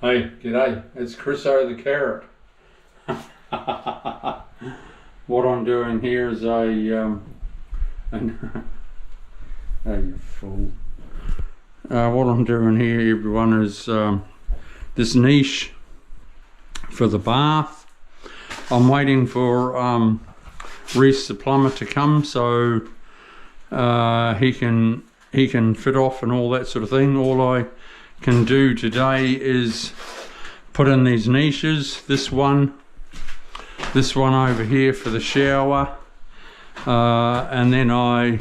Hey, g'day, it's Chriso the Carrot. What I'm doing here is oh, you fool. What I'm doing here, everyone, is this niche for the bath. I'm waiting for Reese the plumber to come so he can fit off and all that sort of thing. All I can do today is put in these niches, this one over here for the shower, and then I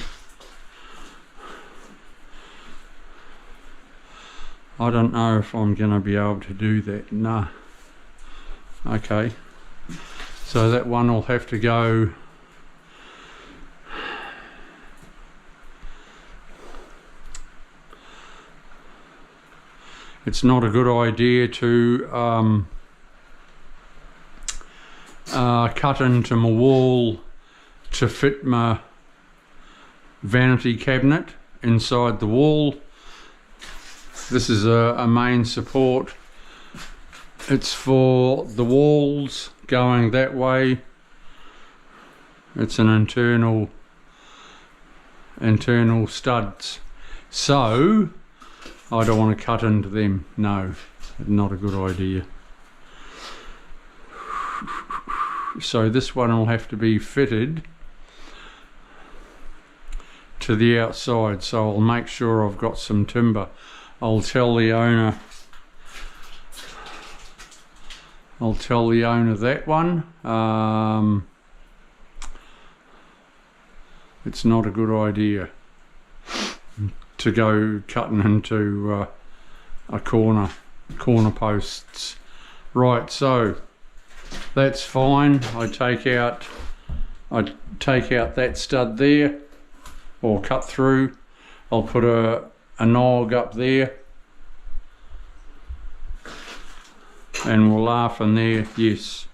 don't know if I'm gonna be able to do that. Nah. Okay, so that one will have to go it's not a good idea to cut into my wall to fit my vanity cabinet inside the wall. This is a main support. It's for the walls going that way. It's an internal studs. So I don't want to cut into them. No, not a good idea. So this one will have to be fitted to the outside, so I'll make sure I've got some timber. I'll tell the owner that one. It's not a good idea to go cutting into a corner posts. Right, so that's fine. I take out that stud there, or cut through. I'll put a nog up there, and we'll laugh in there. Yes,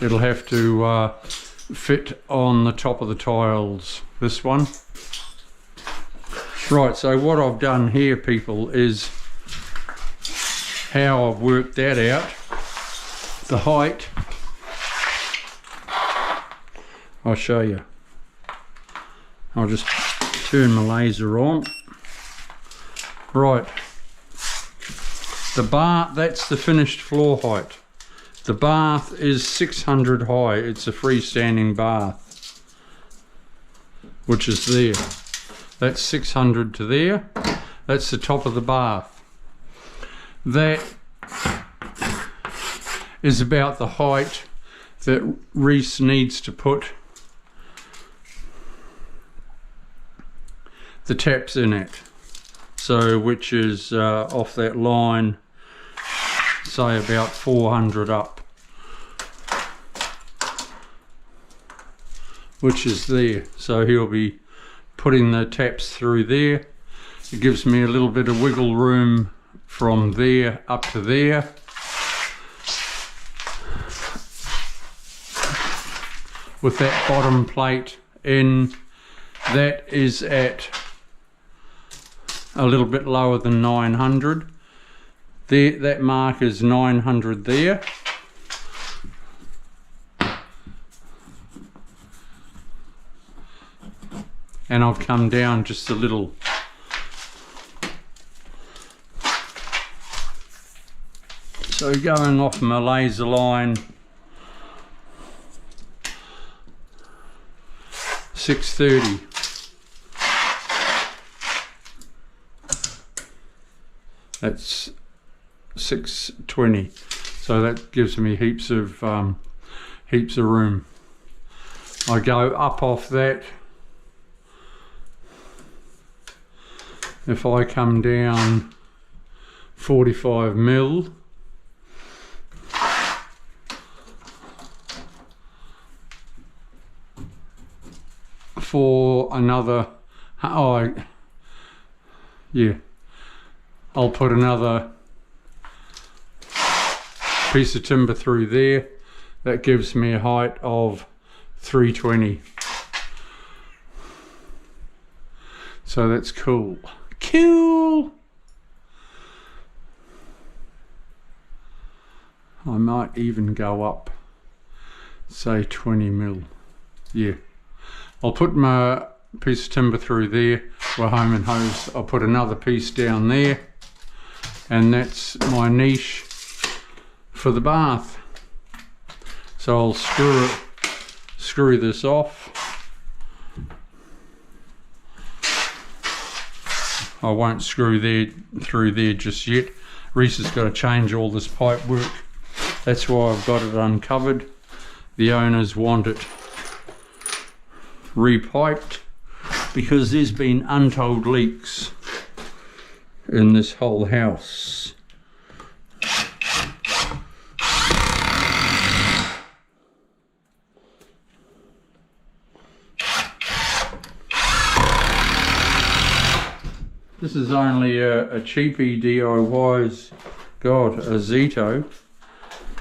it'll have to fit on the top of the tiles, this one. Right, so what I've done here, people, is how I've worked that out. The height, I'll show you. I'll just turn my laser on. Right, the bath, that's the finished floor height. The bath is 600 high. It's a freestanding bath, which is there. That's 600 to there. That's the top of the bath. That is about the height that Reese needs to put the taps in it. So, which is off that line, say about 400 up, which is there. So he'll be putting the taps through there. It gives me a little bit of wiggle room from there up to there. With that bottom plate in, that is at a little bit lower than 900. There, that mark is 900 there. And I've come down just a little. So going off my laser line, 630. That's 620. So that gives me heaps of room. I go up off that. If I come down 45 mil, for another, I'll put another piece of timber through there. That gives me a height of 320. So that's cool. Cool! I might even go up, say 20 mil. Yeah, I'll put my piece of timber through there with home and hose. I'll put another piece down there, and that's my niche for the bath. So I'll screw this off. I won't screw through there just yet. Reese has got to change all this pipe work. That's why I've got it uncovered. The owners want it repiped because there's been untold leaks in this whole house. This is only a cheapie DIY's got a Zito,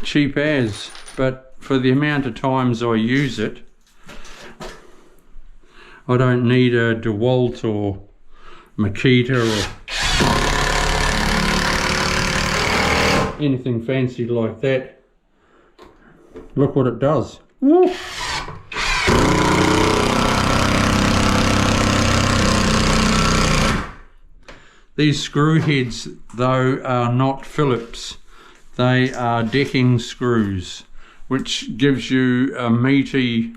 cheap as, but for the amount of times I use it, I don't need a DeWalt or Makita or anything fancy like that. Look what it does. Woo. These screw heads though are not Phillips, they are decking screws, which gives you a meaty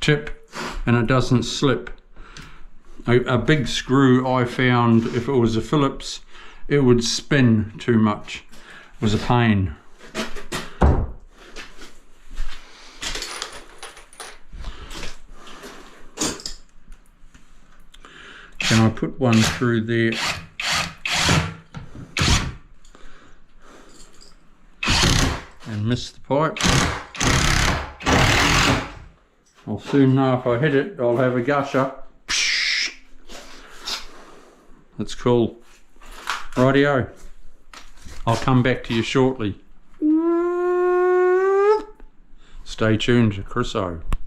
tip and it doesn't slip. A big screw, I found, if it was a Phillips, it would spin too much. It was a pain. Can I put one through there? And miss the pipe. I'll soon know if I hit it. I'll have a gusher. That's cool. Rightio. I'll come back to you shortly. Stay tuned to Chris O.